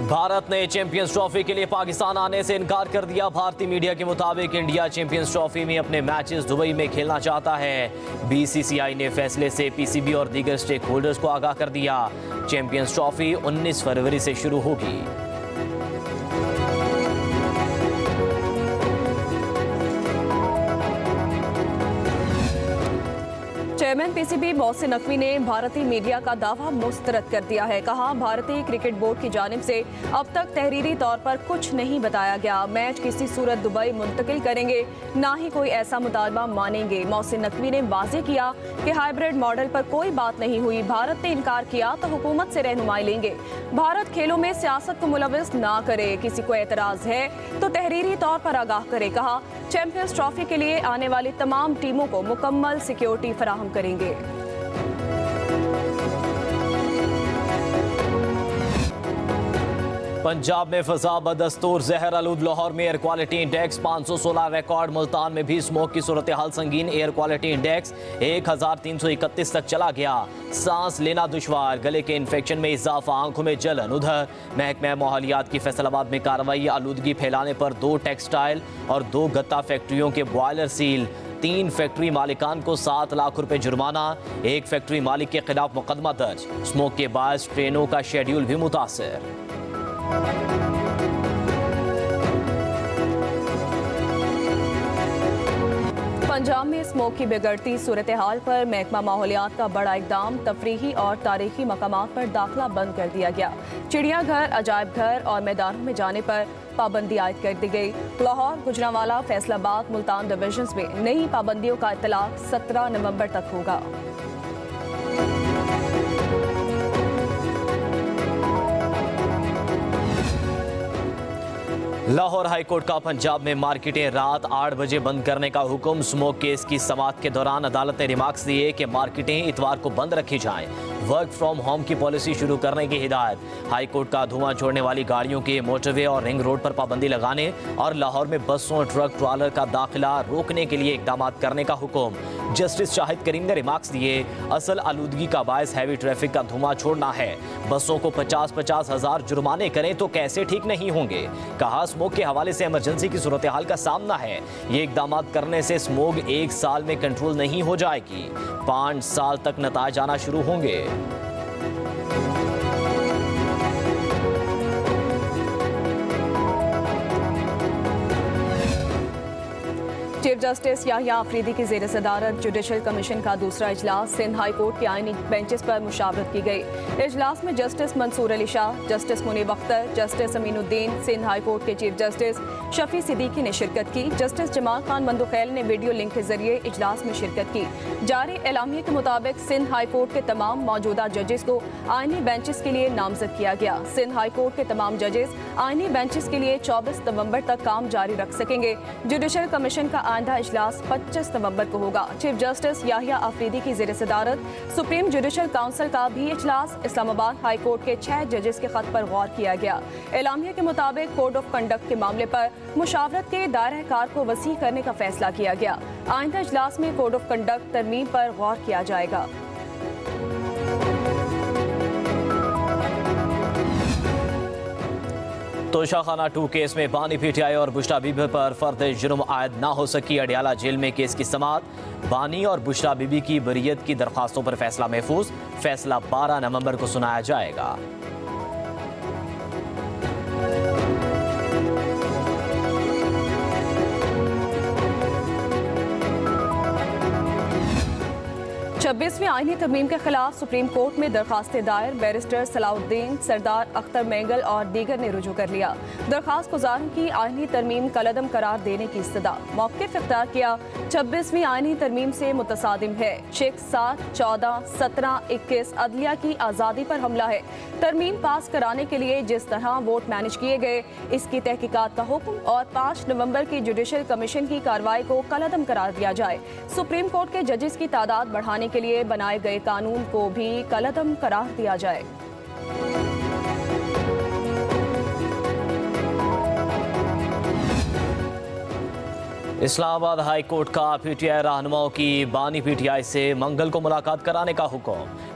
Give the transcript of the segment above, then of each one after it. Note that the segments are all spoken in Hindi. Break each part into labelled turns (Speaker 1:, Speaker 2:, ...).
Speaker 1: भारत ने चैंपियंस ट्रॉफी के लिए पाकिस्तान आने से इनकार कर दिया। भारतीय मीडिया के मुताबिक इंडिया चैंपियंस ट्रॉफी में अपने मैचेस दुबई में खेलना चाहता है। बीसीसीआई ने फैसले से पीसीबी और दीगर स्टेक होल्डर्स को आगाह कर दिया। चैंपियंस ट्रॉफी 19 फरवरी से शुरू होगी।
Speaker 2: चेयरमैन पीसीबी मोहसिन नकवी ने भारतीय मीडिया का दावा मुस्तरद कर दिया है। कहा, भारतीय क्रिकेट बोर्ड की जानिब से अब तक तहरीरी तौर पर कुछ नहीं बताया गया। मैच किसी सूरत दुबई मुंतकिल करेंगे, ना ही कोई ऐसा मुतालबा मानेंगे। मोहसिन नकवी ने वाज़ेह किया कि हाइब्रिड मॉडल पर कोई बात नहीं हुई। भारत ने इनकार किया तो हुकूमत से रहनुमाई लेंगे। भारत खेलों में सियासत को मुलविस ना करे। किसी को एतराज़ है तो तहरीरी तौर पर आगाह करे। कहा, चैंपियंस ट्रॉफी के लिए आने वाली तमाम टीमों को मुकम्मल सिक्योरिटी फराहम करेंगे।
Speaker 1: पंजाब में फजा बदस्तूर जहर आलूद। लाहौर में air quality index 516 record. Multan में भी स्मोक की सूरत हाल संगीन। एयर क्वालिटी इंडेक्स 1331 तक चला गया। सांस लेना दुश्वार, गले के इन्फेक्शन में इजाफा, आंखों में जलन। उधर महकमा माहौलियात की फैसलाबाद में कार्रवाई। आलूदगी फैलाने पर 2 टेक्सटाइल और 2 गत्ता फैक्ट्रियों के बॉयलर सील। 3 फैक्ट्री मालिकान को 7 लाख रुपए जुर्माना। 1 फैक्ट्री मालिक के खिलाफ मुकदमा दर्ज। स्मोक के बायस ट्रेनों का शेड्यूल भी मुतासर।
Speaker 2: पंजाब में स्मोक की बिगड़ती सूरत हाल पर महकमा माहौलियात का बड़ा इकदाम। तफरीही और तारीखी मकामात पर दाखिला बंद कर दिया गया। चिड़ियाघर, अजायब घर और मैदानों में जाने पर पाबंदी आयद कर दी गई। लाहौर, गुजरांवाला, फैसलाबाद, मुल्तान डिवीजन्स में नई पाबंदियों का इतलाक 17 नवंबर तक होगा।
Speaker 1: लाहौर हाईकोर्ट का पंजाब में मार्केटें रात 8 बजे बंद करने का हुक्म। स्मोक केस की समाअत के दौरान अदालत ने रिमार्क्स दिए कि मार्केटें इतवार को बंद रखी जाएं। वर्क फ्रॉम होम की पॉलिसी शुरू करने की हिदायत। हाईकोर्ट का धुआं छोड़ने वाली गाड़ियों के मोटरवे और रिंग रोड पर पाबंदी लगाने और लाहौर में बसों, ट्रक, ट्रॉलर का दाखिला रोकने के लिए इकदाम करने का हुक्म। जस्टिस शाहिद करीम ने रिमार्क्स दिए, असल आलूदगी का बायस हैवी ट्रैफिक का धुआं छोड़ना है। बसों को 50-50 हज़ार जुर्माने करें तो कैसे ठीक नहीं होंगे। कहा, स्मोक के हवाले से इमरजेंसी की सूरत हाल का सामना है। ये इकदाम करने से स्मोक 1 साल में कंट्रोल नहीं हो जाएगी। 5 साल तक नताज आना शुरू होंगे।
Speaker 2: चीफ जस्टिस याहिया अफरीदी की ज़ेर सदारत जुडिशल कमीशन का दूसरा इजलास। सिंध हाई कोर्ट के आईनी बेंचेस पर मुशावरत की गई। इजलास में justice Mansoor Ali Shah, justice Munib Akhtar, justice Aminuddin, Sindh high court के चीफ जस्टिस शफी सिद्दीकी ने शिरकत की। जस्टिस जमाल खान मंदुखैल ने वीडियो लिंक के जरिए इजलास में शिरकत की। जारी एलामिया के मुताबिक सिंध हाई कोर्ट के तमाम मौजूदा जजेस को आईनी बेंचेस के लिए नामजद किया गया। सिंध हाई कोर्ट के तमाम जजेस आईनी बेंचेस के लिए 24 नवंबर तक काम जारी रख सकेंगे। जुडिशल कमीशन का आइंदा इजलास 25 नवंबर को होगा। चीफ जस्टिस याहिया अफरीदी की ज़ेर सदारत सुप्रीम जुडिशल काउंसिल का भी इजलास। इस्लामाबाद हाई कोर्ट के 6 जजेस के खत पर गौर किया गया। एलामिया के मुताबिक कोड ऑफ कंडक्ट के मामले पर मुशावरत के दायरा कार को वसी करने का फैसला किया गया। आइंदा इजलास में कोड ऑफ कंडक्ट तरमीम पर गौर किया जाएगा।
Speaker 1: तोशाखाना 2 केस में बानी पीटीआई और बुशरा बीबी पर फर्द जुर्म आयद ना हो सकी। अडियाला जेल में केस की समाअत। बानी और बुशरा बीबी की बरियत की दरखास्तों पर फैसला महफूज। फैसला 12 नवंबर को सुनाया जाएगा।
Speaker 2: छब्बीसवीं आईनी तरमीम के खिलाफ सुप्रीम कोर्ट में दरखास्तें दायर। बैरिस्टर सलाउद्दीन, सरदार अख्तर मेंगल और दीगर ने रुजू कर लिया। दरखास्त गुजारों की आईनी तरमीम कलअदम करार देने की इस्तदा। मौक़िफ़ इख्तियार किया, 26वीं आईनी तरमीम से मुतसादिम है। शेख 7, 14, 17, 21 अदलिया की आज़ादी पर हमला है। तरमीम पास कराने के लिए जिस तरह वोट मैनेज किए गए, इसकी तहकीकात का हुक्म और 5 नवंबर की जुडिशल कमीशन की कार्रवाई को कलअदम करार दिया जाए। सुप्रीम कोर्ट के जजेस की तादाद बढ़ाने के लिए बनाए गए कानून को भी कलअदम करार दिया जाए।
Speaker 1: इस्लामाबाद हाई कोर्ट का पीटीआई रहनुमाओं की बानी पीटीआई से मंगल को मुलाकात कराने का हुक्म।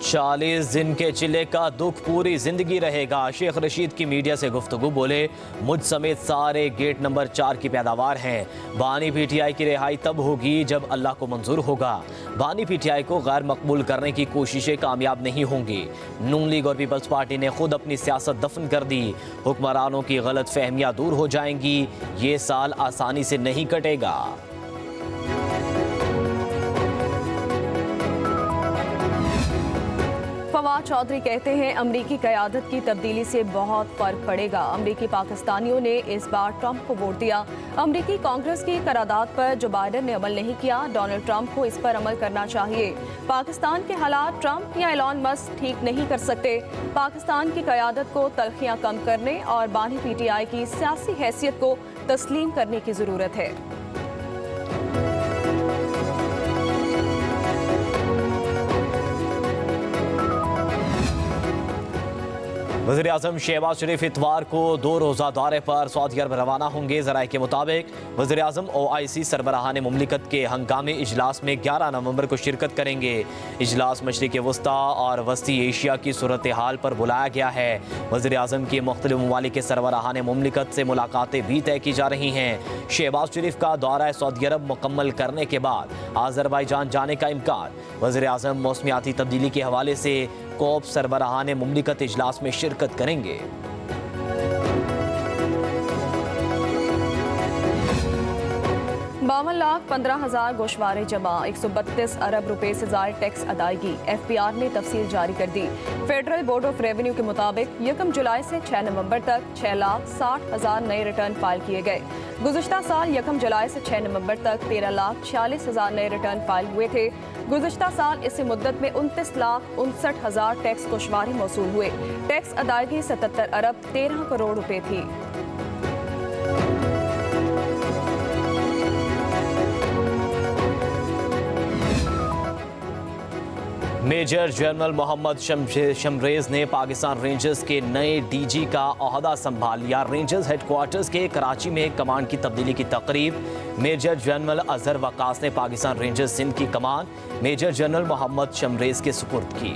Speaker 1: 40 दिन के चिल्ले का दुख पूरी जिंदगी रहेगा। शेख रशीद की मीडिया से गुफ्तगू बोले, मुझ समेत सारे गेट नंबर 4 की पैदावार हैं। बानी पीटीआई की रिहाई तब होगी जब अल्लाह को मंजूर होगा। बानी पीटीआई को गैर मकबूल करने की कोशिशें कामयाब नहीं होंगी। नून लीग और पीपल्स पार्टी ने खुद अपनी सियासत दफन कर दी। हुक्मरानों की गलत फहमियां दूर हो जाएंगी। ये साल आसानी से नहीं कटेगा।
Speaker 2: फवाद चौधरी कहते हैं, अमरीकी क़यादत की तब्दीली से बहुत फ़र्क पड़ेगा। अमरीकी पाकिस्तानियों ने इस बार ट्रंप को वोट दिया। अमरीकी कांग्रेस की करारदाद पर जो बाइडेन ने अमल नहीं किया, डोनाल्ड ट्रंप को इस पर अमल करना चाहिए। पाकिस्तान के हालात ट्रंप या एलॉन मस्क ठीक नहीं कर सकते। पाकिस्तान की क़यादत को तलखियां कम करने और बानी पीटीआई की सियासी हैसियत को तस्लीम करने की ज़रूरत है।
Speaker 1: वज़ीर-ए-आज़म शहबाज शरीफ इतवार को 2 रोज़ा दौरे पर सऊदी अरब रवाना होंगे। ज़राए के मुताबिक वज़ीर-ए-आज़म OIC सरबराहान मुमलिकत के हंगामी इजलास में 11 नवंबर को शिरकत करेंगे। इजलास मशरिक़ वस्ता और वस्ती एशिया की सूरत हाल पर बुलाया गया है। वज़ीर-ए-आज़म की मुख्तलिफ ममालिक के सरबराहान मुमलिकत से मुलाकातें भी तय की जा रही हैं। शहबाज शरीफ का दौरा सऊदी अरब मुकम्मल करने के बाद आज़रबाईजान जाने का इम्कान। वज़ीर-ए-आज़म मौसमियाती तब्दीली के हवाले से कोप सरबराहान मुमलिकत इजलास में शिरकत करेंगे।
Speaker 2: 52,15,000 गोशवारे जमा, 132 अरब रुपए से ज़ायद टैक्स अदायगी। FBR ने तफसील जारी कर दी। फेडरल बोर्ड ऑफ रेवेन्यू के मुताबिक 1 जुलाई से 6 नवंबर तक 6,60,000 नए रिटर्न फाइल किए गए। गुज़िश्ता साल 1 जुलाई से 6 नवंबर तक 13,46,000 नए रिटर्न फाइल हुए थे। गुज़िश्ता साल इसी मुद्दत में 29,59,000 टैक्स गोशवारे मौसूल हुए। टैक्स अदायगी 77 अरब 13 करोड़ रुपए थी।
Speaker 1: मेजर जनरल मोहम्मद शमरेज ने पाकिस्तान रेंजर्स के नए DG का ओहदा संभाल लिया। रेंजर्स हेडक्वार्टर्स के कराची में कमान की तब्दीली की तकरीब। मेजर जनरल अजहर वकास ने पाकिस्तान रेंजर्स सिंध की कमान मेजर जनरल मोहम्मद शमरेज के सुपुर्द की।